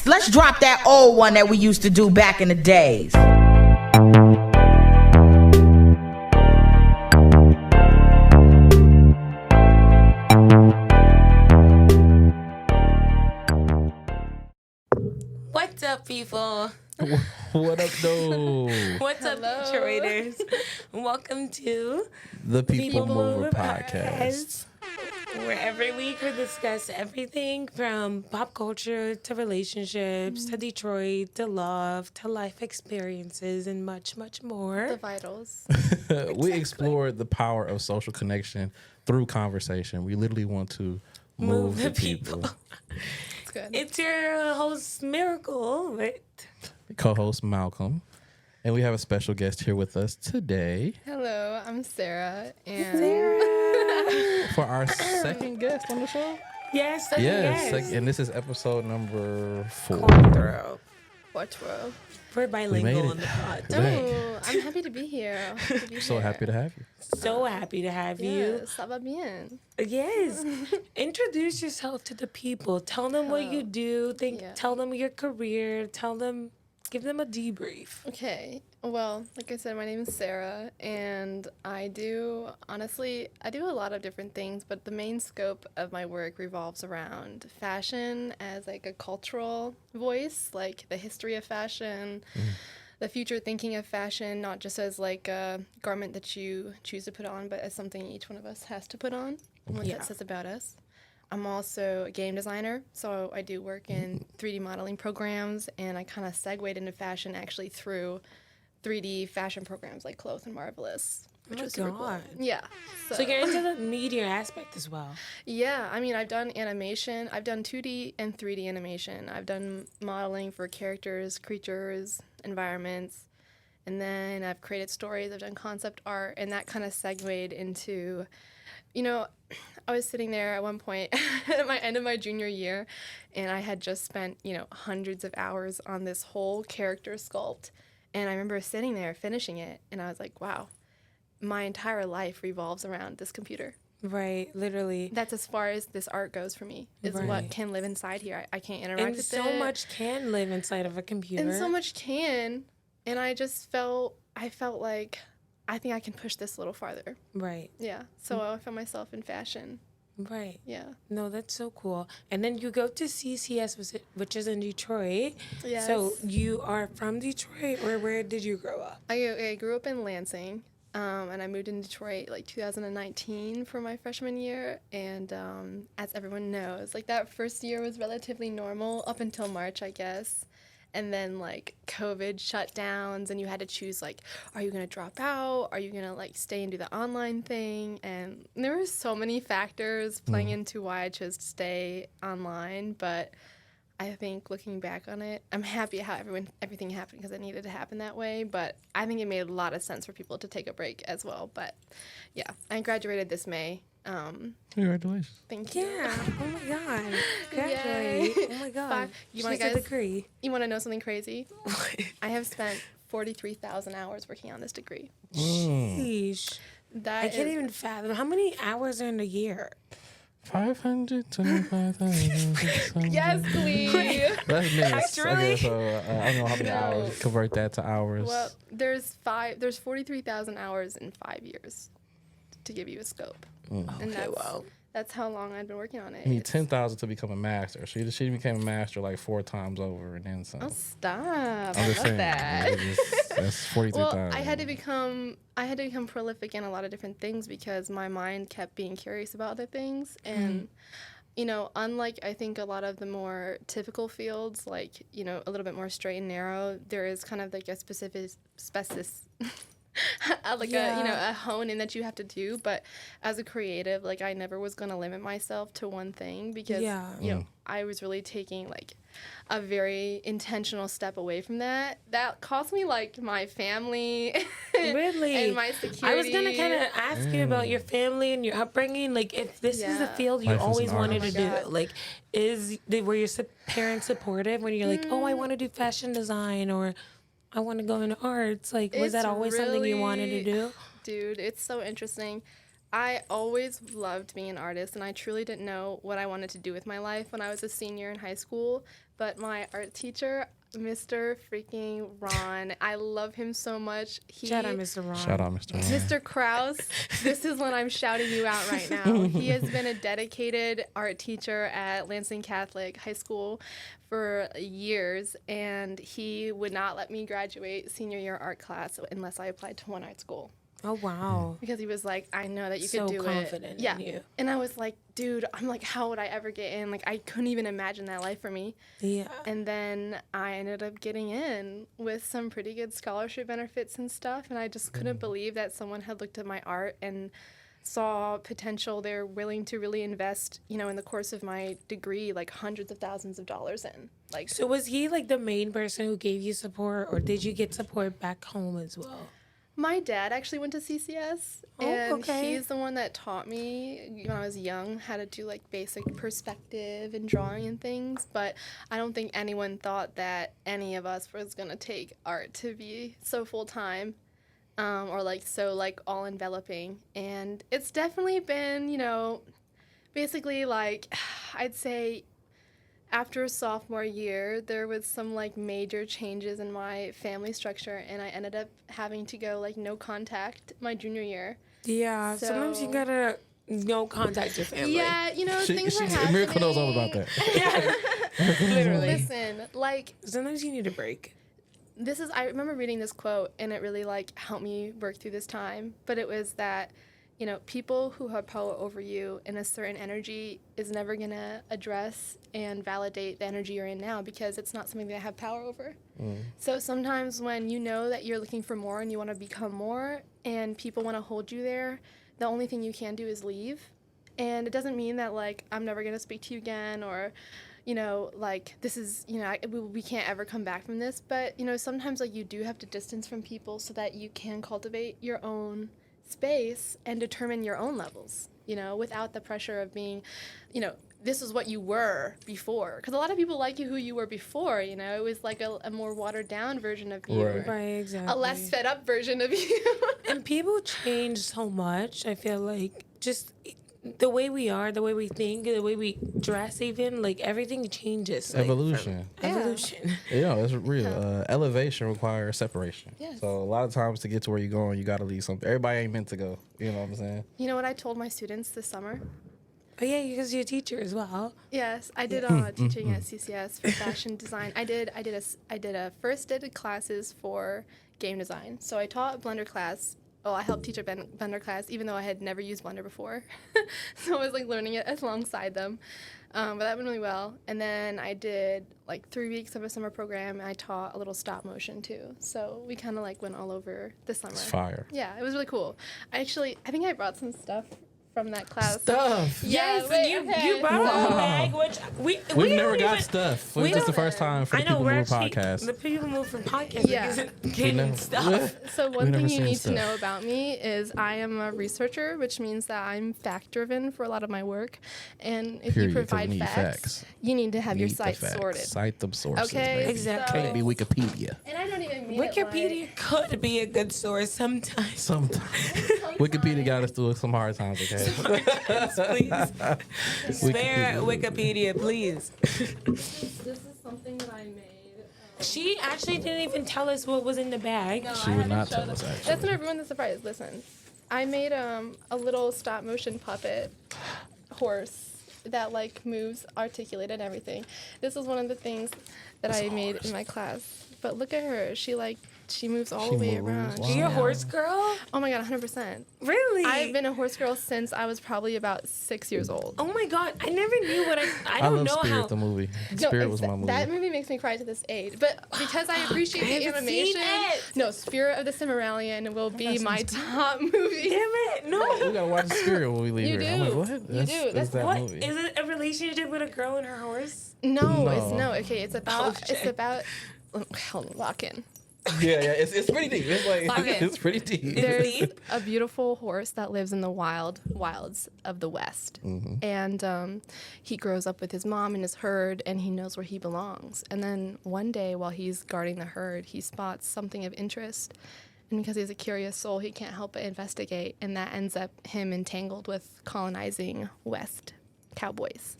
Let's drop that old one that we used to do back in the days. What's up, people? What up, though? What's up, Detroiters? Welcome to The People Mover Podcast. Where every week we discuss everything from pop culture to relationships to Detroit to love to life experiences and much, much more. The vitals. We explore the power of social connection through conversation. We literally want to move the people. It's good. It's your host, Miracle, right? Co-host Malcolm. And we have a special guest here with us today. Hello, I'm Sarah. And For our second guest on the show. Yes, And this is episode number 4. Quattro. We're We bilingual made on it. the pod. Oh, I'm happy to be here. So happy to have you. So happy to have you. Ça va bien. Yes. Introduce yourself to the people. Tell them what you do. Tell them your career. Give them a debrief. Okay. Well, like I said, my name is Sarah, and I do a lot of different things, but the main scope of my work revolves around fashion as like a cultural voice, like the history of fashion, the future thinking of fashion, not just as like a garment that you choose to put on, but as something each one of us has to put on and what that says about us. I'm also a game designer, so I do work in 3D modeling programs, and I kind of segued into fashion actually through 3D fashion programs like Clothes and Marvelous, which was super cool. Yeah. So you're into the media aspect as well. Yeah, I mean, I've done animation. I've done 2D and 3D animation. I've done modeling for characters, creatures, environments, and then I've created stories. I've done concept art, and that kind of segued into, I was sitting there at one point at my end of my junior year, and I had just spent, hundreds of hours on this whole character sculpt. And I remember sitting there finishing it, and I was like, wow, my entire life revolves around this computer. Right, literally. That's as far as this art goes for me, is what can live inside here. I can't interact with it. And so much can live inside of a computer. And so much can. And I just I felt like, I think I can push this a little farther. Right. Yeah. So I found myself in fashion. Right. Yeah. No, that's so cool. And then you go to CCS, which is in Detroit. Yes. So you are from Detroit, or where did you grow up? I grew up in Lansing, and I moved in Detroit like 2019 for my freshman year. And as everyone knows, like that first year was relatively normal up until March, I guess. And then like COVID shutdowns, and you had to choose like, are you gonna drop out? Are you gonna like stay and do the online thing? And there were so many factors playing into why I chose to stay online. But I think looking back on it, I'm happy how everything happened because it needed to happen that way. But I think it made a lot of sense for people to take a break as well. But yeah, I graduated this May. Congratulations. Thank you. Yeah. Oh my God. Graduate. Yay. Oh my God. You want want a degree? You want to know something crazy? I have spent 43,000 hours working on this degree. Sheesh. I can't even fathom. How many hours are in a year? 525,000. Yes, please. That's minutes. Actually? Okay, so I don't know how many hours. Convert that to hours. Well, there's 43,000 hours in 5 years to give you a scope. And that's how long I've been working on it. You need 10,000 to become a master. She became a master like 4 times over, and then some. Oh, stop! I'm I just love saying. that. That's 43,000. Well, I had to become prolific in a lot of different things because my mind kept being curious about other things. And, unlike I think a lot of the more typical fields, like, a little bit more straight and narrow, there is kind of like a specific a hone in that you have to do. But as a creative, like I never was going to limit myself to one thing because, I was really taking like a very intentional step away from that. That cost me like my family Really? and my security. I was going to kind of ask you about your family and your upbringing. Like if this is a field you Life as an always wanted to artist. do, like were your parents supportive when you're like, oh, I want to do fashion design or I want to go into arts? Like, was that always something you wanted to do? Dude, it's so interesting. I always loved being an artist, and I truly didn't know what I wanted to do with my life when I was a senior in high school. but my art teacher, Mr. freaking Ron, I love him so much. Shout out, Mr. Ron. Shout out, Mr. Ron. Mr. Krause, this is when I'm shouting you out right now. He has been a dedicated art teacher at Lansing Catholic High School for years, and he would not let me graduate senior year art class unless I applied to one art school. Oh, wow. Because he was like, I know that you So could do confident it. Yeah. in you. And I was like, dude, I'm like, how would I ever get in? Like, I couldn't even imagine that life for me. Yeah. And then I ended up getting in with some pretty good scholarship benefits and stuff. And I just couldn't believe that someone had looked at my art and saw potential. They're willing to really invest, you know, in the course of my degree, like hundreds of thousands of dollars in. Like, So was he like the main person who gave you support, or did you get support back home as well? my dad actually went to CCS, Oh, and okay. he's the one that taught me when I was young how to do like basic perspective and drawing and things. But I don't think anyone thought that any of us was gonna take art to be so full time, or like so like all enveloping. And it's definitely been, you know, basically like I'd say after sophomore year, there was some like major changes in my family structure, and I ended up having to go like no contact my junior year. Yeah, sometimes you So- gotta no contact your family. Yeah, you know, things were happening. Miracle knows all about that. Literally. Listen, like Sometimes you need a break. I remember reading this quote, and it really like helped me work through this time. But it was that, you know, people who have power over you in a certain energy is never gonna address and validate the energy you're in now, because it's not something they have power over. So sometimes when you know that you're looking for more and you want to become more, and people want to hold you there, the only thing you can do is leave. And it doesn't mean that like I'm never gonna speak to you again, or you know, like this is, you know, we can't ever come back from this. But you know, sometimes like you do have to distance from people so that you can cultivate your own space and determine your own levels, you know, without the pressure of being, you know, this is what you were before. Because a lot of people like you who you were before, you know. It was like a more watered down version of you. Right. Right, exactly. A less fed up version of you. And people change so much. I feel like just the way we are, the way we think, the way we dress, even like everything changes. Like, Evolution. from evolution. Yeah, that's real. Elevation requires separation. Yes. So a lot of times to get to where you're going, you got to leave something. Everybody ain't meant to go. You know what I'm saying? You know what I told my students this summer? Oh yeah, because you're a teacher as well. Yes, I did teaching at CCS for fashion design. I did a first did classes for game design. So I taught a Blender class. Oh, I helped teach a Blender class, even though I had never used Blender before. So I was like learning it alongside them. But that went really well. And then I did like 3 weeks of a summer program, and I taught a little stop motion too. So we kind of like went all over the summer. It's fire. Yeah, it was really cool. I think I brought some stuff from that class. Stuff. Yeah, Yes, wait, you okay. brought a bag, which We've never don't got even- stuff. we It's just the don't- first time for the I know people we're who actually podcast. the people move from podcast Yeah. because getting stuff. So one We've never thing you seen need to stuff. know about me is I am a researcher, which means that I'm fact-driven for a lot of my work. And if Period, you 'cause we provide need facts, facts. you need to have your Need the site facts. sorted. Cite them sources. Okay, baby. Exactly. Can't be Wikipedia. And I don't even mean Wikipedia could be a good source sometimes. Sometimes. Wikipedia got us through some hard times, okay? Please. Spare Wikipedia, please. This is something that I made. She actually didn't even tell us what was in the bag. No, She I would haven't not showed tell us, them. actually. That's gonna ruin the surprise. Listen, I made a little stop motion puppet horse that like moves articulated and everything. This was one of the things that I made in my class. But look at her. She moves all She the way moves. around. Wow. Are you a horse girl? Oh my god, 100%. Really? I've been a horse girl since I was probably about 6 years old. Oh my god, I never knew what I don't love know Spirit, how. the movie. No, Spirit was my movie. That movie makes me cry to this age. But because I appreciate the haven't seen animation, it. no, Spirit of the Cimarallion will be that my sounds top movie. Damn it, we no. gotta watch the Spirit when we leave You here. I'm like, do. what? You do. That's That's that What movie. is it? A relationship with a girl and her horse? No, No. okay. It's about. Okay. It's about. Hold on, lock in. Yeah, it's pretty deep. It's like Okay. it's pretty deep. There's a beautiful horse that lives in the wilds of the West, and he grows up with his mom and his herd, and he knows where he belongs. And then one day, while he's guarding the herd, he spots something of interest, and because he's a curious soul, he can't help but investigate, and that ends up him entangled with colonizing West. cowboys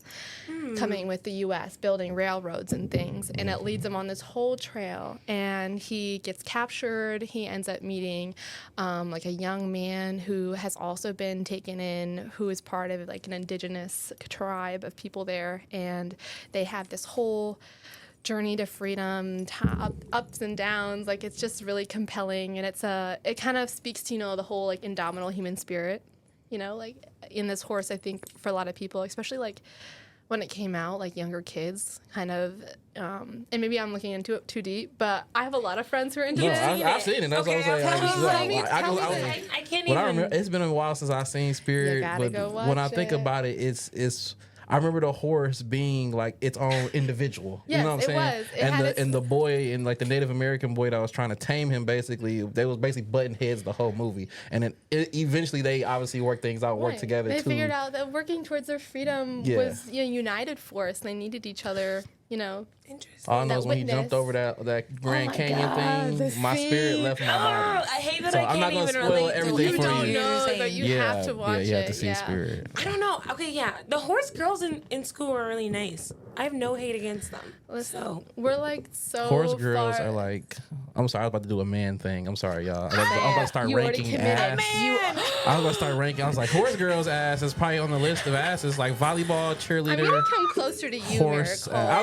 coming with the U.S., building railroads and things. And it leads him on this whole trail. And he gets captured. He ends up meeting like a young man who has also been taken in, who is part of like an indigenous tribe of people there. And they have this whole journey to freedom, ups and downs. Like, it's just really compelling. And it kind of speaks to, the whole like indomitable human spirit, like in this horse. I think for a lot of people, especially like when it came out, like younger kids kind of, and maybe I'm looking into it too deep, but I have a lot of friends who are into it. I've seen it. That's what I'm saying. I can't even. It's been a while since I've seen Spirit, You gotta but go watch when I think it. about it, it's. I remember the horse being like its own individual. Yes, you know what I'm saying? it was. It had And the boy, and like the Native American boy that was trying to tame him, basically, they was basically butting heads the whole movie. And then eventually they obviously worked things out, worked Right. together They too. figured out that working towards their freedom was a united force. They needed each other, Interesting. All I know that is when he witness. jumped over that Grand my Canyon God, the thing, my spirit scene. left my body. I hate that So I I'm not can't gonna even spoil relate to everything what You for don't you. know, saying. but you have to watch you have to it. see Spirit. I don't know. Okay, yeah. The horse girls in school are really nice. I have no hate against them. Listen, So we're like so Horse girls far. are like, I'm sorry, I was about to do a man thing. I'm sorry, y'all. I was about to start You already ranking committed. ass. I was about to start ranking. I was like, horse girls' ass is probably on the list of asses, like volleyball, I'm cheerleader, gonna come closer to you, horse. Miracle.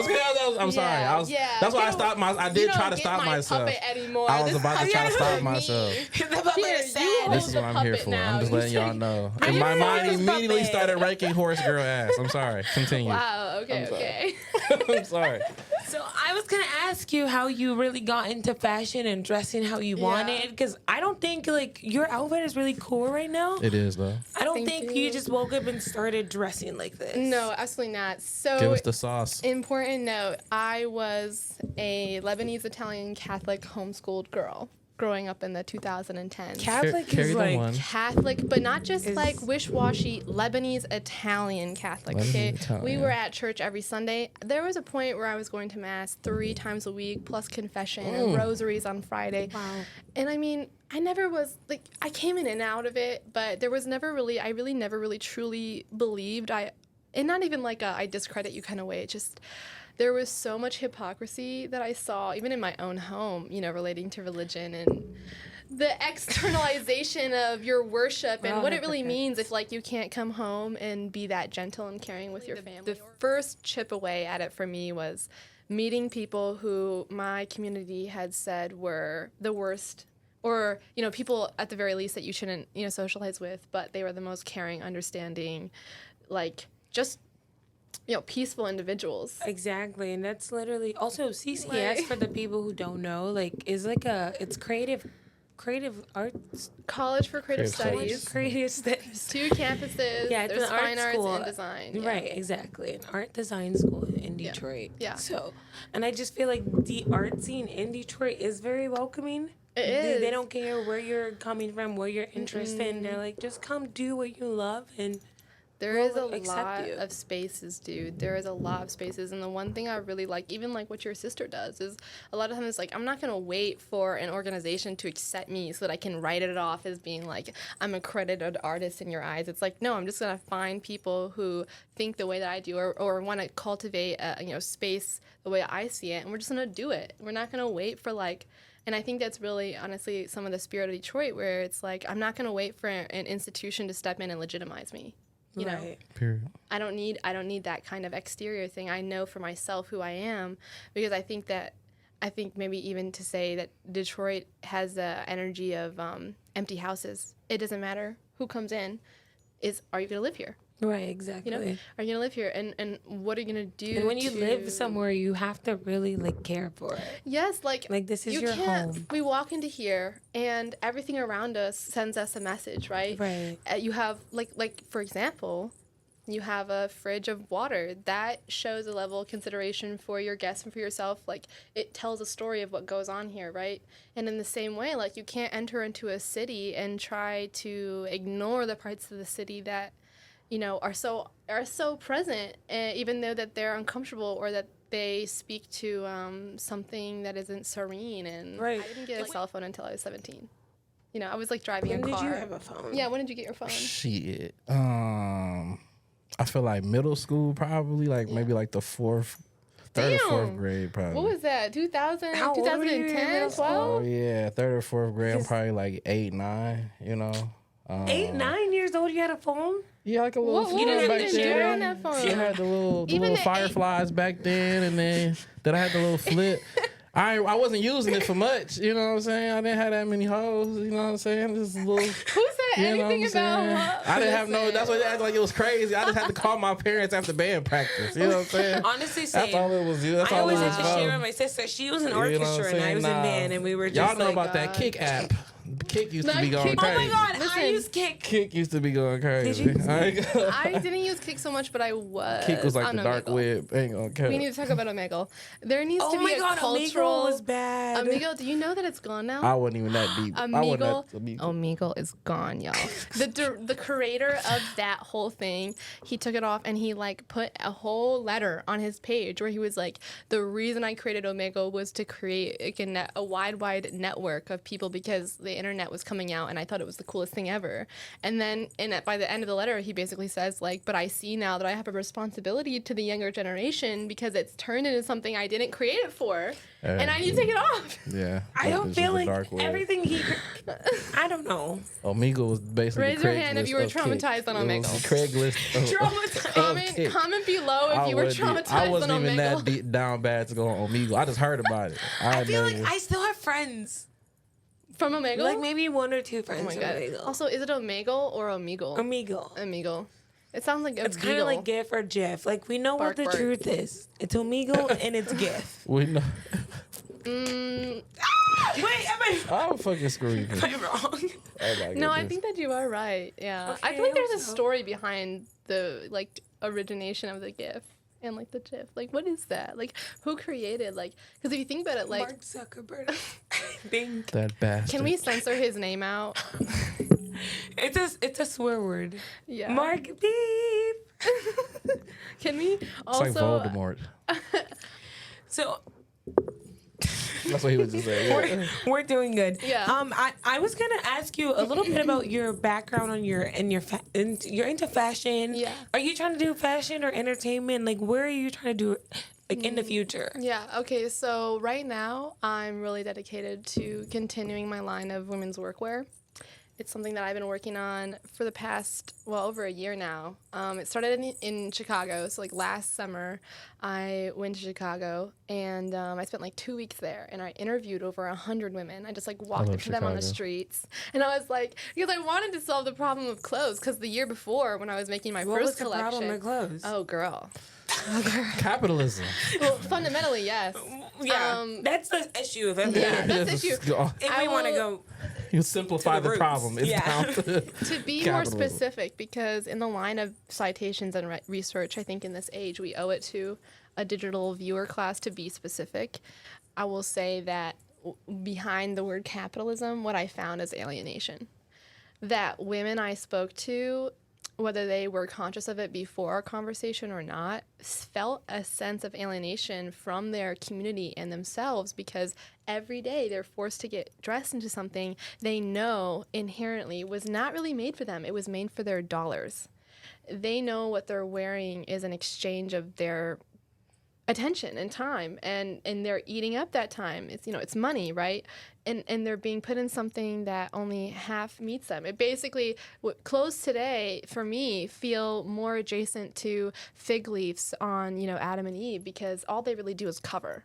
I'm sorry. That's why I stopped I did try to stop myself. Anymore. I was This about to is try to for stop me. myself. the puppet Here, is you sad. This is the what I'm here puppet for. now. I'm just You letting y'all say- know. I And my just mind saw the immediately puppet. started ranking horse girl ass. I'm sorry. Continue. Wow. Okay. I'm sorry. Okay. I'm sorry. So I was gonna ask you how you really got into fashion and dressing how you wanted, because I don't think like your outfit is really cool right now. It is though. I don't Thank think you. you just woke up and started dressing like this. No, absolutely not. So Give us the sauce. important note: I was a Lebanese Italian Catholic homeschooled girl growing up in the 2010s. Catholic Carry is the like one. Catholic, but not just Is- like wish-washy Lebanese Italian Catholic. Lebanese Okay, Italian. we were at church every Sunday. There was a point where I was going to mass 3 times a week, plus confession and rosaries on Friday. Wow. And I mean, I never was like, I came in and out of it, but there was never really, I really never really truly believed. And not even like I discredit you kind of way. It just, there was so much hypocrisy that I saw, even in my own home, relating to religion and the externalization of your worship and Wow, what it really hypocrites. means if like you can't come home and be that gentle and caring with your family. The first chip away at it for me was meeting people who my community had said were the worst, or people at the very least that you shouldn't socialize with, but they were the most caring, understanding, like just peaceful individuals. Exactly, and that's literally also CCS Like- for the people who don't know. Like, is like it's creative arts, College for Creative Creative Studies. creative studies. 2 campuses. Yeah, it's There's an art fine arts school. and design. Yeah. Right, exactly. An art design school in Detroit. Yeah. So, and I just feel like the art scene in Detroit is very welcoming. It is. They don't care where you're coming from, where you're interested in. They're like, just come do what you love and There is a Well, accept lot you. of spaces, dude. There is a lot of spaces. And the one thing I really like, even like what your sister does, is a lot of times it's like, I'm not going to wait for an organization to accept me so that I can write it off as being like, I'm a credited artist in your eyes. It's like, no, I'm just going to find people who think the way that I do or want to cultivate a space the way I see it. And we're just going to do it. We're not going to wait for like, and I think that's really, honestly, some of the spirit of Detroit, where it's like, I'm not going to wait for an institution to step in and legitimize me. You know, right. Period. I don't need that kind of exterior thing. I know for myself who I am, because I think maybe even to say that Detroit has the energy of empty houses. It doesn't matter who comes in. Are you going to live here? Right, exactly. Are you going to live here? And what are you going to do? And when you live somewhere, you have to really care for it. Yes, like this is you your can't, home. We walk into here and everything around us sends us a message, right? Right. You have like for example, you have a fridge of water that shows a level of consideration for your guests and for yourself. Like it tells a story of what goes on here, right? And in the same way, like you can't enter into a city and try to ignore the parts of the city that are so present, even though that they're uncomfortable or that they speak to something that isn't serene. And Right. I didn't get a cell phone until I was 17. I was like driving When a did car. you have a phone? Yeah, when did you get your phone? Shit. I feel like middle school, probably like maybe like the third or fourth grade, probably. What was that? 2000, How old were you in 2010, middle school? 12? Oh yeah, third or fourth grade. I'm probably like 8, 9. You know. 8, 9 years old, you had a phone? Yeah, like a little What phone didn't have back to do then. on that phone? She had the little Even the fireflies back then, and then I had the little flip. I wasn't using it for much, you know what I'm saying? I didn't have that many hoes, you know what I'm saying? Just a little. Who said You know what anything I'm saying? about? I didn't have no. That's why they acted like it was crazy. I just had to call my parents after band practice. You know what I'm saying? Honestly, same. That's all it was. That's I all it always was had to share with about. my sister. She was in You know what I'm orchestra and I saying? was in band, and we were just Y'all know like, about that Kick app. Kick used to be Not going Kick. crazy. oh my god, I Listen. used Kick. Kick used to be going crazy. Did you? I didn't use Kick so much, but I was. Kick was like on the dark Omegle. web. Ain't gonna count. We need to talk about Omegle. There needs Oh to be my a god, cultural. Omegle was bad. Omegle, do you know that it's gone now? I wasn't even that deep. I wasn't that deep. Omegle is gone, y'all. The creator of that whole thing, he took it off and he like put a whole letter on his page where he was like, the reason I created Omegle was to create like a wide network of people because the internet was coming out and I thought it was the coolest thing ever. And then by the end of the letter, he basically says like, but I see now that I have a responsibility to the younger generation because it's turned into something I didn't create it for, and I need to take it off. Yeah. I don't this feel was the like dark web. everything he. I don't know. Omegle was basically Raise the your hand if you were Craigslist of Kick. traumatized on It was Omegle. the Craigslist of Kick. Comment below if you were traumatized I wasn't on even Omegle. that deep down bad to go on Omegle. I just heard about it. I feel like I still have friends. From Omegle? Like maybe 1 or 2 friends Oh my from god. Omegle. Also, is it Omegle or Omegle? Omegle. Omegle. It sounds like a It's kind of like GIF or GIF. Like we know Bark, what the bark. truth is. It's Omegle and it's GIF. We know. Mm, Wait, I'm fucking screaming. am I wrong? Oh my no, I goodness. think that you are right. Yeah. I Okay, feel like there's a so. story behind the like origination of the GIF and like the GIF. Like, what is that? Like, who created like? Because if you think about it, like, Mark Zuckerberg. Think. That bastard. can we censor his name out? It's a swear word. Yeah. Mark beep. Can we It's also? like Voldemort. So That's what he was just saying. Yeah. we're doing good. Yeah. I was gonna ask you a little bit about your background on you're into fashion. Yeah. Are you trying to do fashion or entertainment? Like where are you trying to do it? Like in the future? Yeah, okay, so right now I'm really dedicated to continuing my line of women's workwear. It's something that I've been working on for the past, over a year now. It started in Chicago, so like last summer I went to Chicago and I spent like 2 weeks there and I interviewed over 100 women. I just like walked love up to them on the Chicago. streets and I was like, because I wanted to solve the problem of clothes because the year before when I was making my What was first the collection. problem with clothes? Oh, girl. Capitalism. Well, fundamentally, yes. Yeah, that's the issue of everything. Yeah, that's the issue. If we want to go, You simplify To the the roots. problem. It's Yeah. down to To be more capitalism. specific, because in the line of citations and research, I think in this age we owe it to a digital viewer class to be specific. I will say that behind the word capitalism, what I found is alienation. That women I spoke to, whether they were conscious of it before our conversation or not, felt a sense of alienation from their community and themselves because every day they're forced to get dressed into something they know inherently was not really made for them. It was made for their dollars. They know what they're wearing is an exchange of their attention and time, and they're eating up that time. It's it's money, right? And they're being put in something that only half meets them. It basically, clothes today for me feel more adjacent to fig leaves on Adam and Eve because all they really do is cover.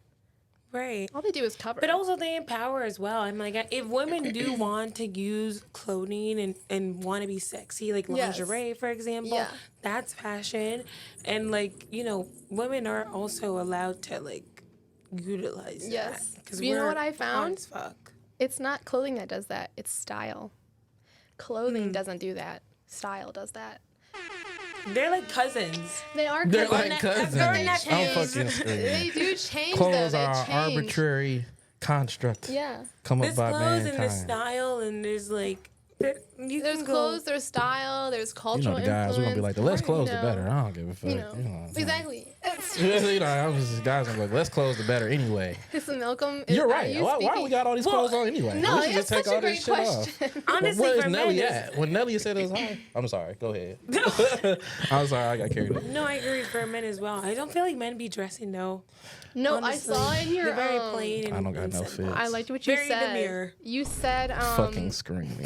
right. All they do is cover. But also they empower as well. I'm like, if women do want to use clothing and want to be sexy, like Yes. lingerie, for example, Yeah. that's fashion. And like, women are also allowed to like utilize Yes. that. Because You know what I found? As fuck. It's not clothing that does that. It's style. Clothing doesn't do that. Style does that. They're like cousins. They are They're cousins. like cousins. they're I'm nephews. fucking screaming. They do change Clothes though. They are an change. arbitrary construct. Yeah. Come up There's by clothes and mankind. there's style and there's like, There's clothes, there's style, there's cultural the guys, we're gonna be like, the less clothes, the know. better. I don't give a fuck. You know, exactly. I'm just guys. I'm like, less clothes, the better. Anyway, So Malcolm, you're right. Why we got all these clothes on anyway? No, we should just take such a all this great shit question. off. Honestly, Where is for Nelly men, at? When Nelly said it was high, I'm sorry. Go ahead. I'm sorry. I got carried away. No, I agree for men as well. I don't feel like men be dressing though. No, Honestly. I saw in your They're very plain. I don't got and no simple. fit. I liked what you Very said. demure. You said Fucking screaming.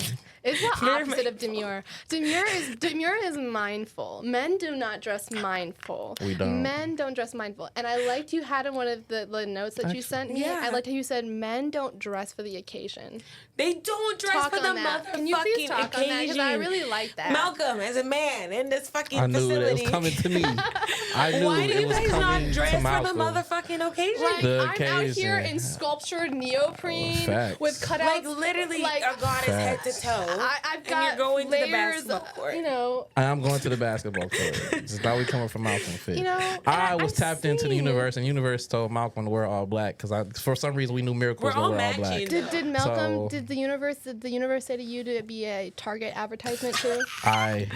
it's the Very opposite of demure. Demure is mindful. Men do not dress mindful. We don't. Men don't dress mindful. And I liked you had in one of the notes that you sent me. Yeah. I liked how you said men don't dress for the occasion. They don't dress Talk for the on that. Can you please motherfucking talk on that? Because occasion. I really like that. Malcolm, as a man in this fucking I knew facility, it was coming to me. I knew why do it you was guys coming not dress to for the Malcolm. motherfucking occasion? Like, The I'm out here occasion. in sculptured neoprene Facts. with cutouts. Like literally like, a goddess head to toe. I've got and you're going layers, to the basketball court. you know. I am going to the basketball court. It's now we coming from Malcolm fit. You know, I was I've tapped into the seen- universe, and universe told Malcolm to wear all black because for some reason we knew miracles We're all were all matching. black. Did Malcolm? So- Did the universe say to you to be a Target advertisement too?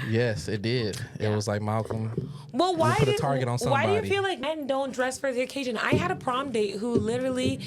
Yes, it did. It was like Malcolm. Well, why put a did, target on why do you somebody. feel like men don't dress for the occasion? I had a prom date who literally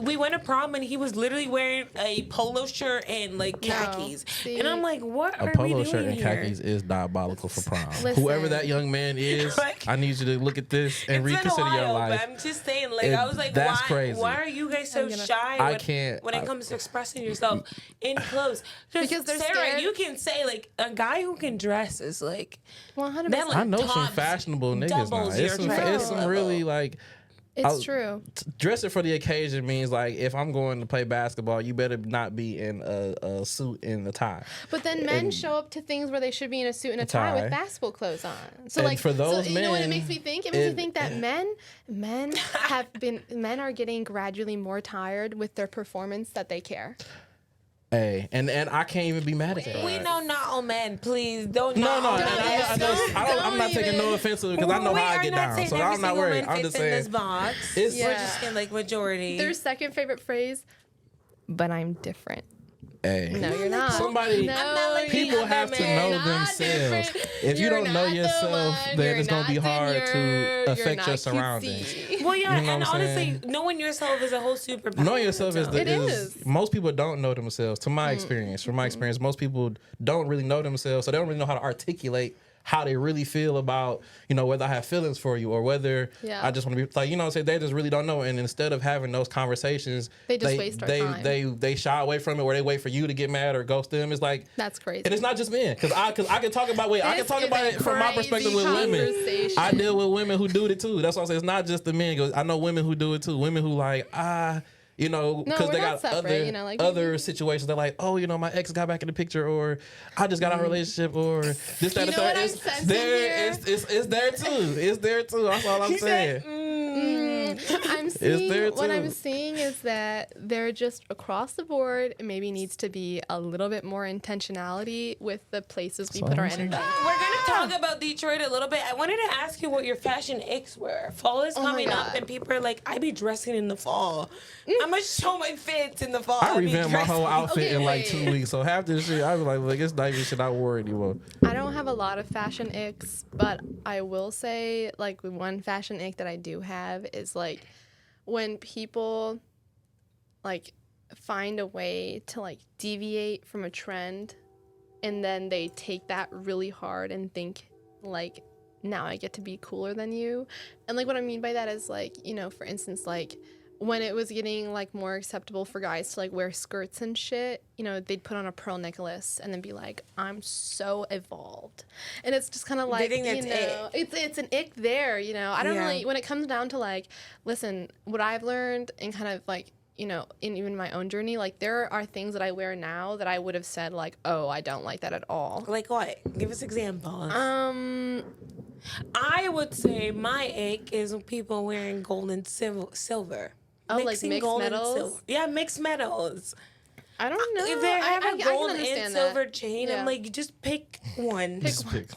we went to prom and he was literally wearing a polo shirt and like khakis. See? And I'm like, what A are we polo doing shirt and here? khakis is diabolical for prom. Listen. Whoever that young man is, Like- I need you to look at this and It's been a reconsider while, your life. but I'm just saying, like, I was like, That's why, crazy. why are you guys so shy I when, can't- when it comes to expressing yourself in clothes? Because they're Sarah, scared. you can say, like, a guy who can dress is like, 100%. That, like, I know some tops fashionable niggas now. doubles It's your it's some level. really like It's true. dressing for the occasion means like if I'm going to play basketball, you better not be in a suit and a tie. But then men And- show up to things where they should be in a suit and a tie with tie. basketball clothes on. So And like for those you know what it men, makes me think? It makes me it- think that men are getting gradually more tired with their performance that they care. Hey, and I can't even be mad at that. we know not all men, please. Don't No, not no, all and men. I'm not taking no offense to it because I know we how I are get not down, saying so every I'm not single worried. man I'm fits just in this saying box. it's Yeah. We're just saying like majority. Their second favorite phrase, but I'm different. hey. No, you're not. Somebody- no, I'm not like People the other have to men. know You're not themselves. different. If you You're don't know not the yourself, one. then You're it's gonna be not hard demure. to You're affect not your surroundings. cutesy. Well, yeah, You know and what I'm honestly, saying? knowing yourself is a whole superpower. Knowing yourself is It is. most people don't know themselves. To my experience, from my experience, most people don't really know themselves, so they don't really know how to articulate how they really feel about, whether I have feelings for you or whether Yeah. I just want to be like, say they just really don't know. And instead of having those conversations, They just waste our time. They shy away from it, or they wait for you to get mad or ghost them. It's like That's crazy. and it's not just men, because I can talk about I can This talk is about a it from my crazy perspective with women. conversation. I deal with women who do it too. That's why I say it's not just the men. 'Cause I know women who do it too. Women who like because we're they not got separate, other like, other situations. They're like, oh, my ex got back in the picture, or I just got out of a relationship, or this, that, You and know third. what I'm It's sensing there. here? It's there too. It's there too. That's all I'm saying. I'm seeing there what I'm too. seeing is that there just across the board maybe needs to be a little bit more intentionality with the places we That's put all our I'm saying. energy. We're gonna talk about Detroit a little bit. I wanted to ask you what your fashion icks were. Fall is Oh my coming up, God. and people are like, "I be dressing in the fall. I'm gonna show my fits in the fall." I be revamped my whole dressing." outfit Okay, in like wait. 2 weeks. So half this shit, I was like, it's not even shit I wore anymore. I don't have a lot of fashion icks, but I will say like one fashion ick that I do have is like when people like find a way to like deviate from a trend and then they take that really hard and think like now I get to be cooler than you. And like what I mean by that is like, for instance, like when it was getting like more acceptable for guys to like wear skirts and shit, they'd put on a pearl necklace and then be like, I'm so evolved. And it's just kind of like, think that's it's an ick there, I don't Yeah. really, when it comes down to like, listen, what I've learned and kind of like, in even my own journey, like there are things that I wear now that I would have said like, oh, I don't like that at all. Like what? Give us examples. Um, I would say my ick is when people wearing gold and silver. Oh, like Mixing mixed gold and metals? silver. Yeah, mixed metals. I don't know. If they have I a can gold understand and that. silver chain, Yeah. I'm like, just pick one. Just pick-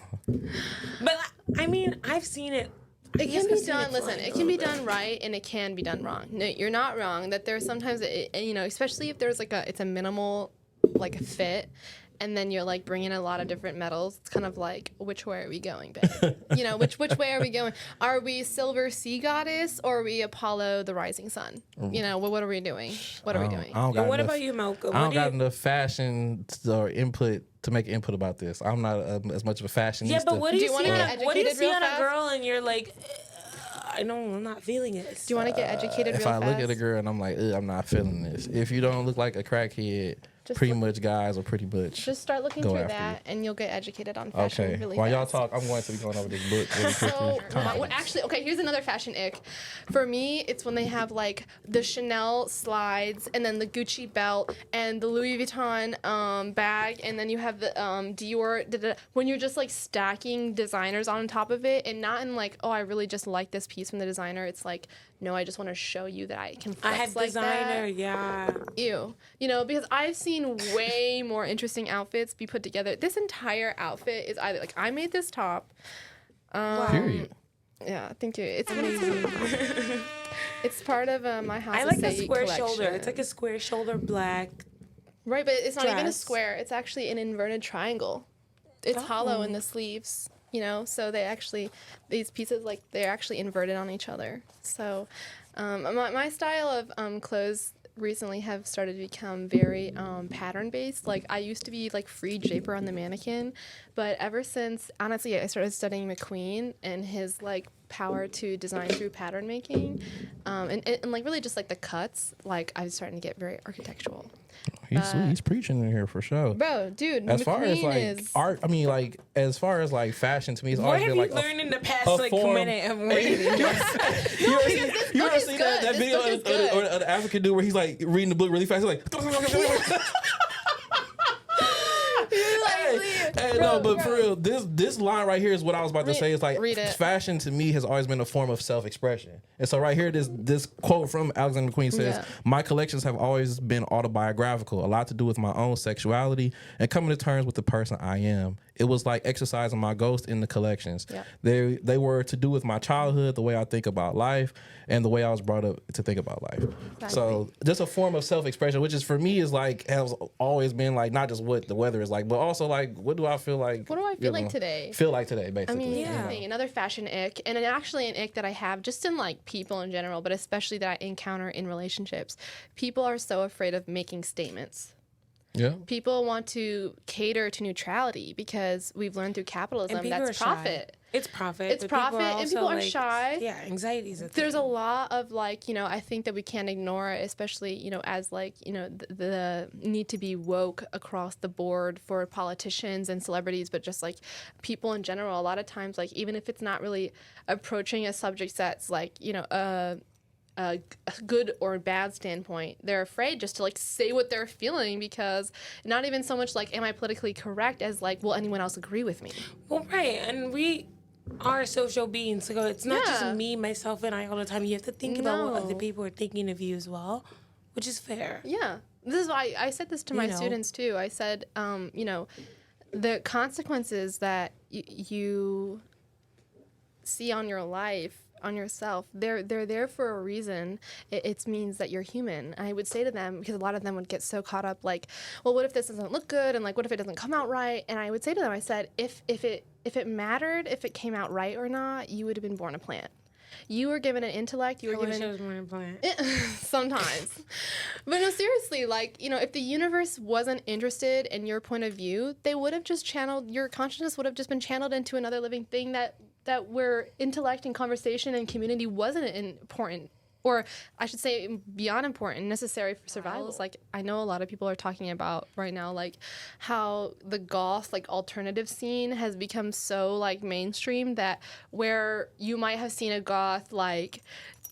But I mean, I've seen it. It Yes, can be I've seen done. it Listen, flying it a can be little done right, and it can be done wrong. No, you're not wrong. That there's sometimes, especially if there's like it's a minimal, like a fit, and then you're like bringing a lot of different metals. It's kind of like, which way are we going, babe? You know, which way are we going? Are we Silver Sea Goddess or are we Apollo the Rising Sun? You know, what are we doing? What are we doing? And what about you, Malcolm? I don't got enough fashion or input to make input about this. I'm not as much of a fashionista. Yeah, but what do you see real on a fast? girl and you're like, I'm not feeling it. Do you want to get educated if real I fast? look at a girl and I'm like, I'm not feeling this. If you don't look like a crackhead, pretty much guys are pretty much. Just start looking go through after that, and you'll get educated on fashion Okay. really While y'all fast. talk, I'm going to be going over this book really quickly. So, actually, okay, here's another fashion ick. For me, it's when they have like the Chanel slides and then the Gucci belt and the Louis Vuitton bag, and then you have the Dior. When you're just like stacking designers on top of it, and not in like, oh, I really just like this piece from the designer. It's like, no, I just want to show you that I can flex I have like designer, that. yeah. Ew. You know, because I've seen way more interesting outfits be put together. This entire outfit is either like I made this top. Period. Yeah, thank you. It's amazing. It's part of my house. I like the Say square collection. shoulder. It's like a square shoulder black. Right, but it's not even a dress. square. It's actually an inverted triangle. It's hollow in the sleeves. You know, so they actually, these pieces, like, they're actually inverted on each other. So my style of clothes recently have started to become very pattern-based. Like, I used to be, like, free draper on the mannequin, but ever since, honestly, I started studying McQueen and his, like, power to design through pattern making, and like, really just, like, the cuts, like, I'm starting to get very architectural. He's preaching in here for sure. Bro, dude, As McQueen far as like is... art, I mean, like as far as like fashion, to me, it's What always have been you like learned in the past a like form- minute of reading? You ever seen, you ever is seen good. that This video book is of good. an African dude where he's like reading the book really fast? He's like, Hey, no, but for real, this line right here is what I was about to say. It's like read it. fashion to me has always been a form of self-expression. And so right here, this quote from Alexander McQueen says, Yeah. "My collections have always been autobiographical, a lot to do with my own sexuality and coming to terms with the person I am. It was like exercising my ghost in the collections. Yeah. They were to do with my childhood, the way I think about life, and the way I was brought up to think about life. So just a form of self-expression, which is for me is like has always been like not just what the weather is like, but also like what do I feel like? What do I feel like today? Feel like today, I basically. mean, Yeah. here's the thing, another fashion ick, and actually an ick that I have just in like people in general, but especially that I encounter in relationships. People are so afraid of making statements. Yeah. People want to cater to neutrality because we've learned through capitalism And people that's are shy. profit. It's profit. It's but profit, and also, people are like, shy. Yeah, anxiety is a thing. There's a lot of like, you know, I think that we can't ignore, especially, you know, as like, you know, the need to be woke across the board for politicians and celebrities, but just like people in general. A lot of times, like, even if it's not really approaching a subject that's like, you know, a good or bad standpoint, they're afraid just to like say what they're feeling, because not even so much like, am I politically correct, as like, will anyone else agree with me? Well, right, and we are social beings, so it's not Yeah. just me, myself, and I all the time. You have to think about what No. other people are thinking of you as well, which is fair. Yeah. This is why I said this to my know. students too. I said, you know, the consequences that you see on your life, on yourself, they're there for a reason. It means that you're human. And I would say to them, because a lot of them would get so caught up like, well, what if this doesn't look good, and like, what if it doesn't come out right? And I would say to them, I said, if it mattered if it came out right or not, you would have been born a plant. You were given an intellect. You were I wish given I was more implant. sometimes. But no, seriously, like, you know, if the universe wasn't interested in your point of view, they would have just channeled, your consciousness would have just been channeled into another living thing that where intellect and conversation and community wasn't important, or I should say beyond important, necessary for survival. It's like, I know a lot of people are talking about right now, like how the goth, like alternative scene has become so like mainstream that where you might have seen a goth like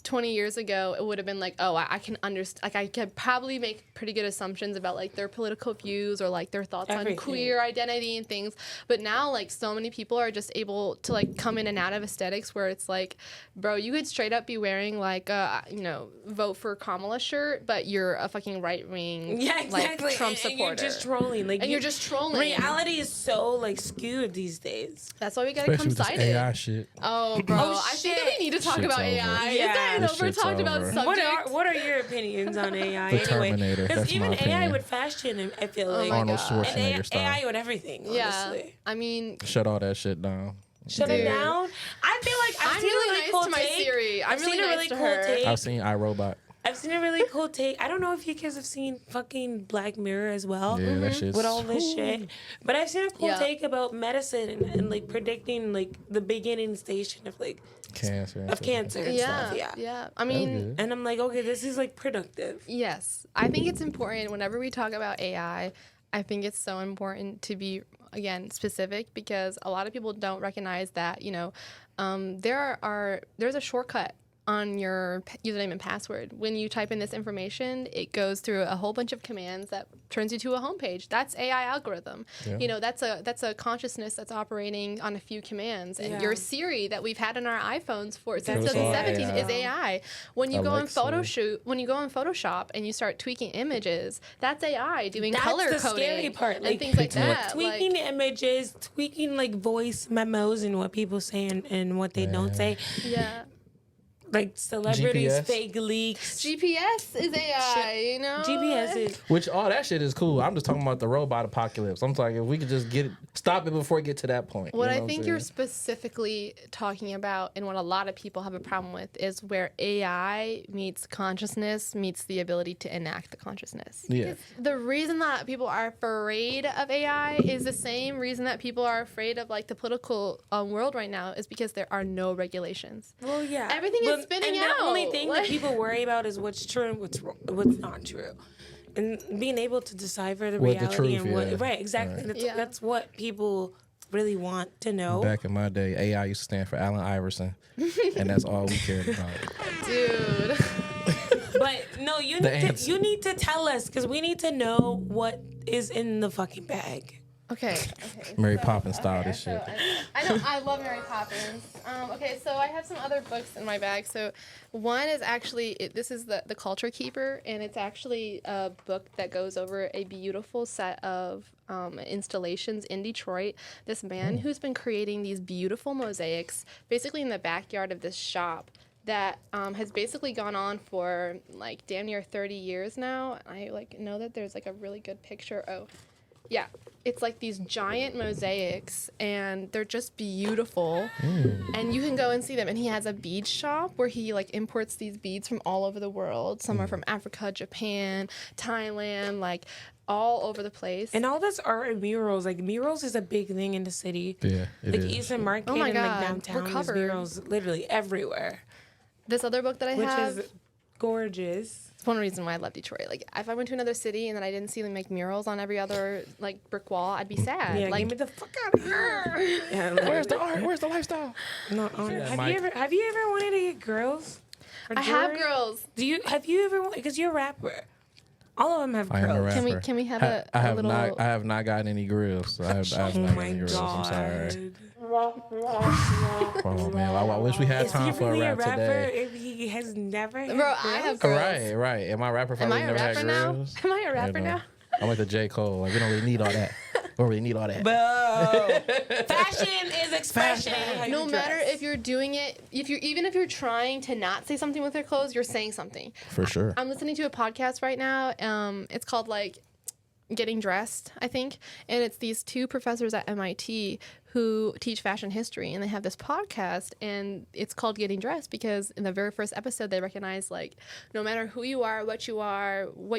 20 years ago, it would have been like, oh, I can understand, like I could probably make pretty good assumptions about like their political views or like their thoughts Everything. on queer identity and things. But now like so many people are just able to like come in and out of aesthetics where it's like, bro, you could straight up be wearing like a, you know, vote for Kamala shirt, but you're a fucking right wing, Yeah, exactly. like Trump and supporter. you're just trolling. Like, And you're just trolling. Reality is so like skewed these days. That's why we gotta Especially come with this cited. AI shit. Oh, bro, Oh, I think that shit. we need to talk Shit's about over. AI. Yeah. Is there I know we're shit's talking about over. subjects. What are your opinions on AI? The anyway? Terminator, Because that's even my AI opinion. with fashion, I feel like Arnold God. and Schwarzenegger style. AI with everything. Yeah, Honestly. I mean, Shut all that shit down. Shut it Dude. down. I feel like I've I'm seen really a really nice cool to my take. Siri. I'm I've really seen a nice really to cool her. take. I've seen iRobot. I've seen a really cool take. I don't know if you guys have seen fucking Black Mirror as well. Yeah, that shit's With all this shit. But I've seen a cool Yeah. take about medicine and like predicting like the beginning station of like cancer. and of shit. cancer and stuff. Yeah. I mean, good. And I'm like, okay, this is like productive. yes, I think it's important whenever we talk about AI. I think it's so important to be, again, specific, because a lot of people don't recognize that, there's a shortcut on your username and password. When you type in this information, it goes through a whole bunch of commands that turns you to a homepage. That's AI algorithm. Yeah. That's a consciousness that's operating on a few commands. And Yeah. your Siri that we've had in our iPhones since That's 2017 AI. is AI. When you Alexa. go on Photoshop and you start tweaking images, that's AI doing That's color the coding scary part, and like, things like that. Tweaking images, tweaking like voice memos and what people say and what they don't say. Yeah. Like celebrities, GPS. fake leaks. GPS is AI, GPS is Which all that shit is cool. I'm just talking about the robot apocalypse. I'm talking if we could just stop it before it get to that point. What you know I I'm think saying? you're specifically talking about, and what a lot of people have a problem with, is where AI meets consciousness, meets the ability to enact the consciousness. Yeah. The reason that people are afraid of AI is the same reason that people are afraid of like the political world right now, is because there are no regulations. well, yeah. Everything is spinning and out. the only thing Like- that people worry about is what's true and what's not true, and being able to decipher the What the reality truth, and what yeah. right exactly. Right. That's, Yeah. that's what people really want to know. Back in my day, AI used to stand for Allen Iverson, and that's all we cared about. Dude. But no, you need to tell us, because we need to know what is in the fucking bag. Okay. Mary Poppins style this shit. I know, I love Mary Poppins. Okay, so I have some other books in my bag. So one is actually, this is the Culture Keeper, and it's actually a book that goes over a beautiful set of installations in Detroit. This man who's been creating these beautiful mosaics, basically in the backyard of this shop, that has basically gone on for like damn near 30 years now. I like know that there's like a really good picture. Oh, yeah. It's like these giant mosaics, and they're just beautiful. And you can go and see them. And he has a bead shop where he like imports these beads from all over the world. Some are from Africa, Japan, Thailand, like all over the place. And all this art and murals, like murals is a big thing in the city. Yeah, it like is. Eastern Market Oh my and God, like we're downtown, there's covered. murals literally everywhere, This other book that I which have, is gorgeous. it's one reason why I love Detroit. Like if I went to another city and then I didn't see them make murals on every other like brick wall, I'd be sad. Yeah, like get me the fuck out of here. Yeah, Where's the art? Where's the lifestyle? no, have you ever wanted to get girls? for I have jewelry? girls. Have you ever, because you're a rapper. All of them have I am a girls. rapper. Can we have I a have little? I have not gotten any grills. So I have Oh not my gotten any grills. I'm sorry. god. Oh man, I wish we had Is time he for a really a rap rapper today. if he has never had Bro, girls? I have girls. Right. Am I a rapper? Am Probably I a never had rapper now? grills. Am I a rapper You know, now? I'm like the J. Cole. Like we don't really need all that. We don't really need all that. Bro, fashion is expression. How you No matter dress. if you're doing it, even if you're trying to not say something with your clothes, you're saying something. For sure. I'm listening to a podcast right now. It's called like Getting Dressed, I think, and it's these two professors at MIT who teach fashion history, and they have this podcast, and it's called Getting Dressed because in the very first episode they recognize like no matter who you are, what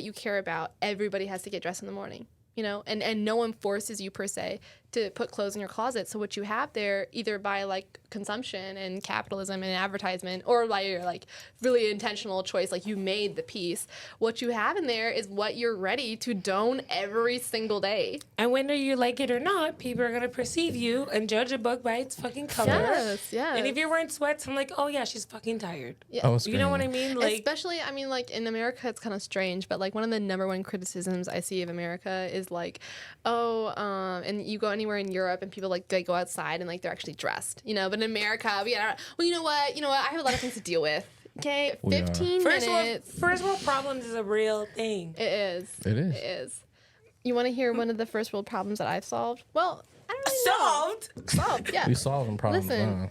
you care about, everybody has to get dressed in the morning. And no one forces you per se to put clothes in your closet. So what you have there, either by like consumption and capitalism and advertisement, or by your like really intentional choice, like you made the piece, what you have in there is what you're ready to don every single day. And whether you like it or not, people are gonna perceive you and judge a book by its fucking cover. Yes. And if you're wearing sweats, I'm like, oh yeah, she's fucking tired. Yeah. I was You know what I screaming. mean? Like, Especially, I mean, like in America, it's kind of strange, but like one of the number one criticisms I see of America is like, and you go anywhere in Europe and people like they go outside and like they're actually dressed, but in America, well, you know what, I have a lot of things to deal with. Okay, We are. 15 minutes. first world problems is a real thing. It is. It is. It is. You want to hear one of the first world problems that I've solved? Well, I don't really know. Solved, yeah. We solving problems.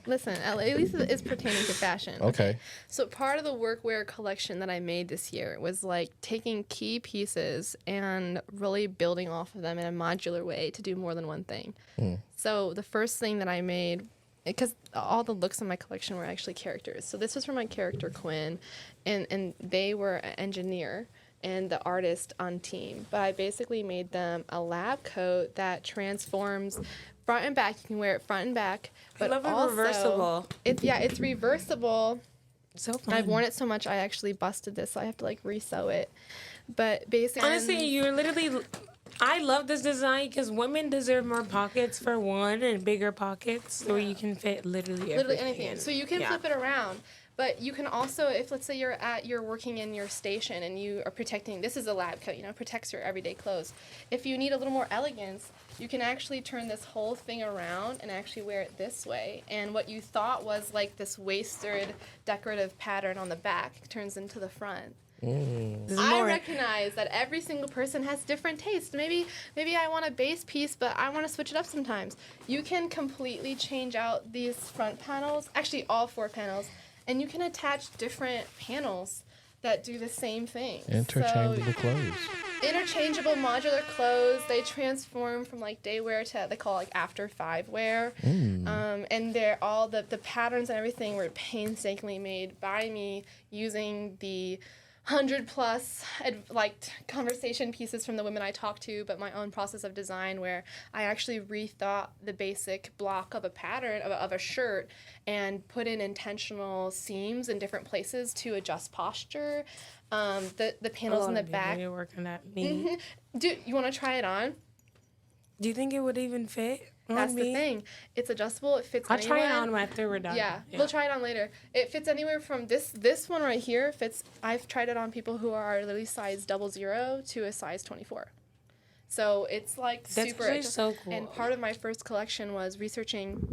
Listen. At least it's pertaining to fashion. Okay. So part of the workwear collection that I made this year was like taking key pieces and really building off of them in a modular way to do more than one thing. So the first thing that I made, because all the looks in my collection were actually characters. So this was for my character Quinn, and they were an engineer and the artist on team. But I basically made them a lab coat that transforms front and back. You can wear it front and back, but I love it also reversible. It's reversible. So fun. I've worn it so much I actually busted this, so I have to like resew it. But basically, Honestly, you're literally. I love this design because women deserve more pockets for one and bigger pockets where you can fit literally anything. So you can flip it around. But you can also, if let's say you're working in your station and you are protecting, this is a lab coat, protects your everyday clothes. If you need a little more elegance, you can actually turn this whole thing around and actually wear it this way. And what you thought was like this wasted decorative pattern on the back turns into the front. I recognize that every single person has different tastes. Maybe I want a base piece, but I want to switch it up sometimes. You can completely change out these front panels, actually all 4 panels, and you can attach different panels that do the same thing. Interchangeable clothes. Interchangeable modular clothes. They transform from like day wear to they call like after 5 wear. And they're all the patterns and everything were painstakingly made by me using the 100+ conversation pieces from the women I talked to, but my own process of design where I actually rethought the basic block of a pattern of a shirt and put in intentional seams in different places to adjust posture. The panels in the back. You're working at me. Dude, you want to try it on? Do you think it would even fit? That's the thing. It's adjustable. It fits anywhere. I'll try it on after we're done. Yeah, we'll try it on later. It fits anywhere from this one right here fits. I've tried it on people who are literally size 00 to a size 24. So it's like That's super. actually so cool. And part of my first collection was researching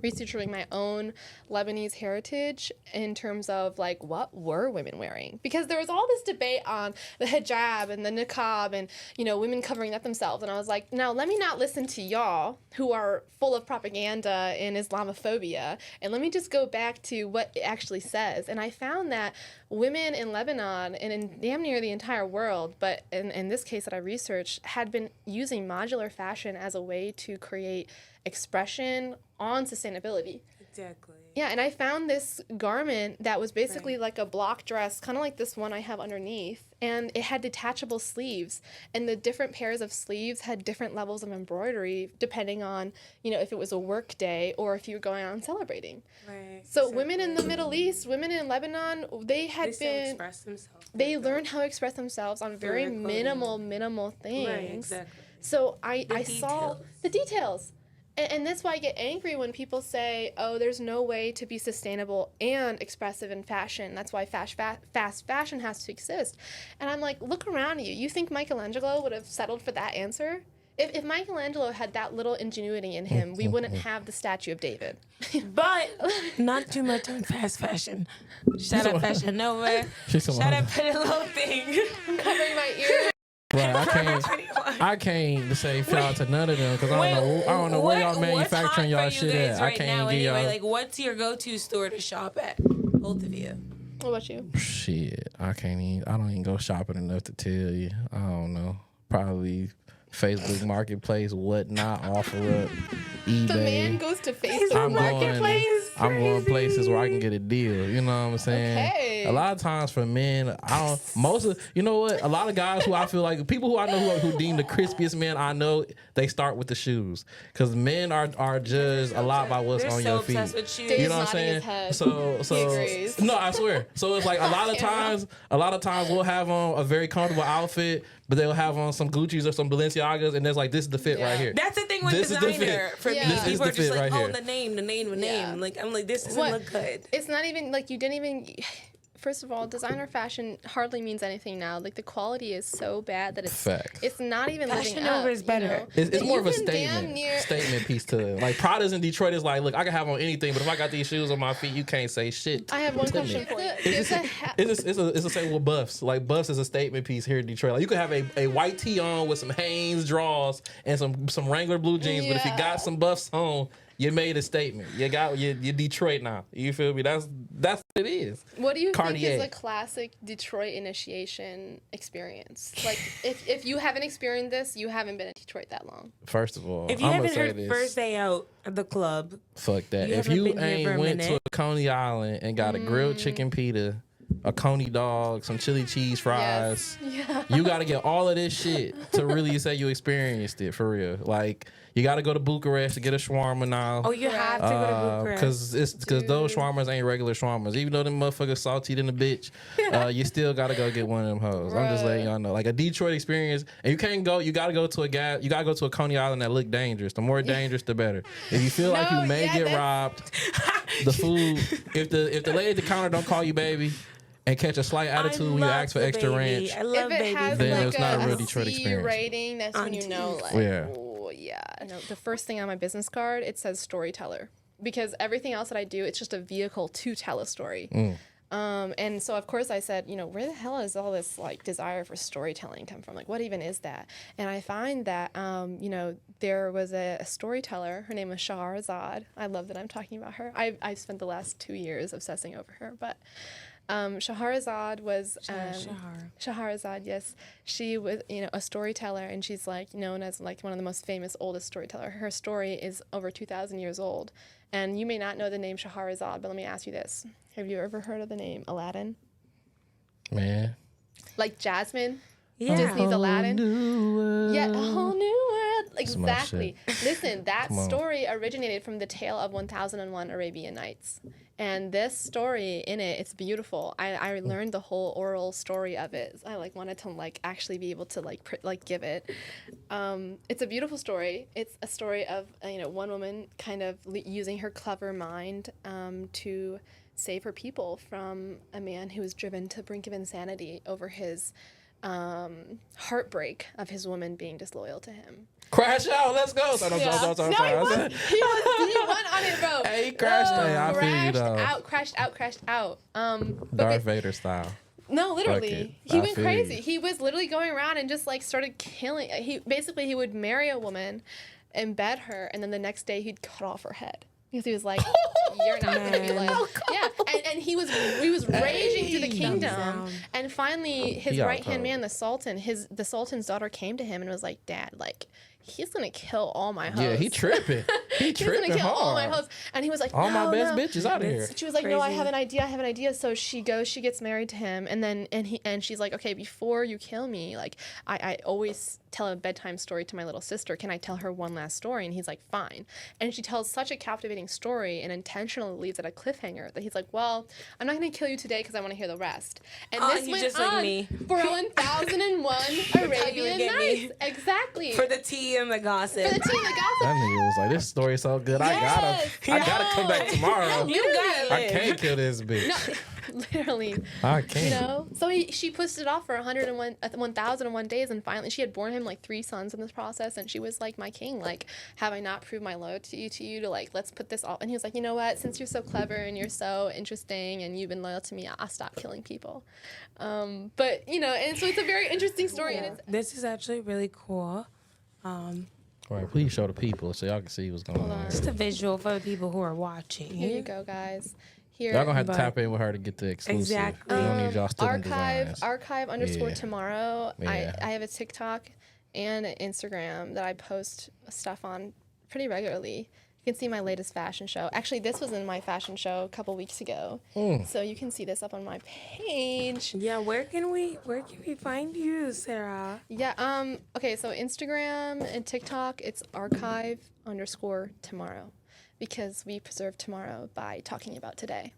my own Lebanese heritage in terms of like what were women wearing, because there was all this debate on the hijab and the niqab and women covering up themselves, and I was like, now let me not listen to y'all who are full of propaganda and Islamophobia, and let me just go back to what it actually says. And I found that women in Lebanon and in damn near the entire world, but in this case that I researched, had been using modular fashion as a way to create expression on sustainability. Exactly. Yeah, and I found this garment that was basically like a block dress, kind of like this one I have underneath, and it had detachable sleeves, and the different pairs of sleeves had different levels of embroidery depending on, if it was a work day or if you were going out and celebrating. Right. So women in the Middle East, women in Lebanon, they express themselves. They learned how to express themselves on very minimal things. Right, exactly. So I saw the details. And that's why I get angry when people say, oh, there's no way to be sustainable and expressive in fashion. That's why fast fashion has to exist. And I'm like, look around you. You think Michelangelo would have settled for that answer? If Michelangelo had that little ingenuity in him, we wouldn't have the statue of David. But not too much on fast fashion. Shout out Fashion Nova. Shout out Pretty Little Thing. I'm covering my ear. Right, I can't say shout out to none of them because I don't know where y'all manufacturing y'all shit at. I can't give y'all. Like, what's your go-to store to shop at? Both of you. What about you? Shit, I don't even go shopping enough to tell you. I don't know. Probably Facebook Marketplace, whatnot, OfferUp, eBay. The man goes to Facebook Marketplace. I'm going places where I can get a deal. You know what I'm saying? Okay. A lot of times for men, a lot of guys who I feel like, people who I know who deem the crispiest men I know, they start with the shoes. Because men are judged a lot by what's on your feet. With shoes. You know what I'm saying? So no, I swear. So it's like a lot of times we'll have on a very comfortable outfit, but they'll have on some Gucci's or some Balenciagas, and there's like, this is the fit right here. That's the thing with designer. For me, people are just like, right the name. Like, I'm like, this doesn't look good. It's not even like you didn't even. first of all, designer fashion hardly means anything now. Like the quality is so bad that Facts. it's not even living Fashion up. over is better. You know? It's more of a You can damn statement near- statement piece to it. Like Prada's in Detroit is like, look, I can have on anything, but if I got these shoes on my feet, you can't say shit. I have one to question me. for you. It's the same with Buffs. Like Buffs is a statement piece here in Detroit. Like you could have a white tee on with some Hanes draws and some Wrangler blue jeans, but if you got some Buffs on, you made a statement. You're Detroit now. You feel me? That's what it is. What do you Cartier. think is a classic Detroit initiation experience? Like, if you haven't experienced this, you haven't been in Detroit that long. First of all, If you I'm haven't gonna say heard this. first day out at the club, Fuck that. You If haven't you been here for ain't a went to minute? a Coney Island and got a grilled chicken pita, a Coney dog, some chili cheese fries, you got to get all of this shit to really say you experienced it for real. Like you got to go to Bucharest to get a shawarma now. oh, you have to go to Bucharest. Because those shawarmas ain't regular shawarmas. Even though them motherfuckers salty than a bitch, you still gotta go get one of them hoes. I'm just letting y'all know. Like a Detroit experience, and you can't go. You gotta go to a Coney Island that look dangerous. The more dangerous, the better. If you feel like you may get robbed, the food. If the lady at the counter don't call you baby, and catch a slight attitude when you ask for extra ranch. I love If it baby. has Then like it's not a real a Detroit C experience. rating, that's when you know, like, Yeah. oh yeah. You know, the first thing on my business card, it says storyteller, because everything else that I do, it's just a vehicle to tell a story. And so of course I said, you know, where the hell is all this like desire for storytelling come from? Like, what even is that? And I find that, you know, there was a storyteller. Her name was Shahrazad. I love that I'm talking about her. I've spent the last 2 years obsessing over her, but. Shahrazad was Shahrazad, yes. She was, you know, a storyteller, and she's like known as like one of the most famous, oldest storyteller. Her story is over 2,000 years old, and you may not know the name Shahrazad, but let me ask you this: have you ever heard of the name Aladdin? Man. Like Jasmine, Yeah. Disney's Aladdin. Yeah, a whole new world. my Exactly. Listen, that story originated from the tale of 1001 Arabian Nights. And this story in it, it's beautiful. I learned the whole oral story of it. I like wanted to like actually be able to like give it. It's a beautiful story. It's a story of one woman kind of using her clever mind to save her people from a man who was driven to the brink of insanity over his heartbreak of his woman being disloyal to him. Crash out, let's go. Sorry. He went on it, bro. Hey, he crashed. Hey, I feel you though. Crashed out. Darth Vader style. No, Fuck it. literally. He I went feel crazy. you. He was literally going around and just like started killing. He would marry a woman, embed her, and then the next day he'd cut off her head. Because he was like, you're not going to be like, yeah. And he was raging through the kingdom. And finally, his right-hand man, the Sultan's daughter came to him and was like, Dad, like, he's going to kill all my hoes. Yeah, he tripping. He's going to kill hard. all my hoes. And he was like, all no, my best no. bitches out of here. She was like, Crazy. no, I have an idea. So she gets married to him, and she's like, okay, before you kill me, like I always tell a bedtime story to my little sister. Can I tell her one last story? And he's like, fine. And she tells such a captivating story and intentionally leaves it a cliffhanger that he's like, well, I'm not going to kill you today because I want to hear the rest. And this you went just on like me. for 1001 Arabian get me. Nights. Exactly. For the tea and the gossip. For the tea and the gossip. That nigga was like, this story's so good. Yes. I gotta come back tomorrow. You got it. I can't kill this bitch. No, literally. I can't. You know, so she pushed it off for 1,001 days, and finally she had borne him like 3 sons in this process, and she was like, my king, like, have I not proved my loyalty to you to like, let's put this off? And he was like, you know what, since you're so clever and you're so interesting and you've been loyal to me, I'll stop killing people. But you know, and so it's a very interesting story. Yeah. And it's This is actually really cool. Right, please show the people so y'all can see what's going on. Just a visual for the people who are watching. here you go, guys. Here, Y'all gonna have to But- tap in with her to get the exclusive. Exactly. We don't need y'all stealing archive designs. archive _ Yeah. tomorrow. Yeah. I have a TikTok and an Instagram that I post stuff on pretty regularly. You can see my latest fashion show. Actually, this was in my fashion show a couple weeks ago. So you can see this up on my page. Yeah, where can we find you, Sarah? Yeah, okay, so Instagram and TikTok, it's archive _ tomorrow, because we preserve tomorrow by talking about today.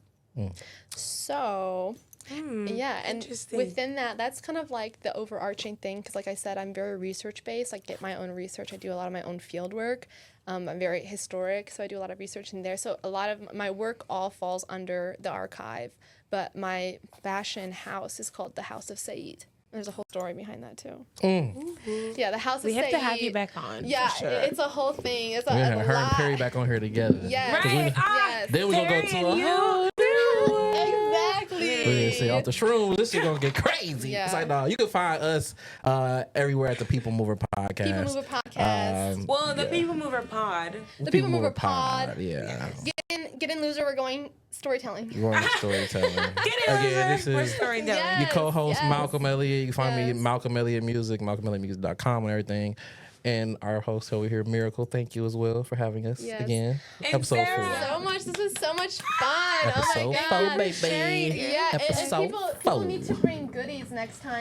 So Yeah, and interesting. within that, that's kind of like the overarching thing. Because, like I said, I'm very research based. I get my own research. I do a lot of my own field work. I'm very historic, so I do a lot of research in there. So a lot of my work all falls under the archive. But my fashion house is called the House of Said. There's a whole story behind that too. Yeah, the House of Said. We have to have you back on. Yeah, for sure. it's a whole thing. It's a, We're it's gonna a her lot. and Perry back on here together. Yes. Right. Yes. Then we're gonna go to a whole. Exactly. We're gonna see off the shrooms. This is gonna get crazy. Yeah. It's like, no, you can find us everywhere at the People Mover podcast. People Mover podcast. Well, the People Mover Pod. The People Mover pod. Yeah. Get in, loser. We're going storytelling. We're on storytelling. Get it, Again, loser. this We're is storytelling. Yes. your co-host yes. Malcolm Elliott. You can find me at Yes. Malcolm Elliott Music, MalcolmElliottMusic.com and everything. And our host over here, Miracle. Thank you as well for having us Yes. again. And Episode Sarah. 4. So much. This is so much fun. Episode oh my 4, god. baby. Yeah, and Episode people 4. need to bring goodies next time.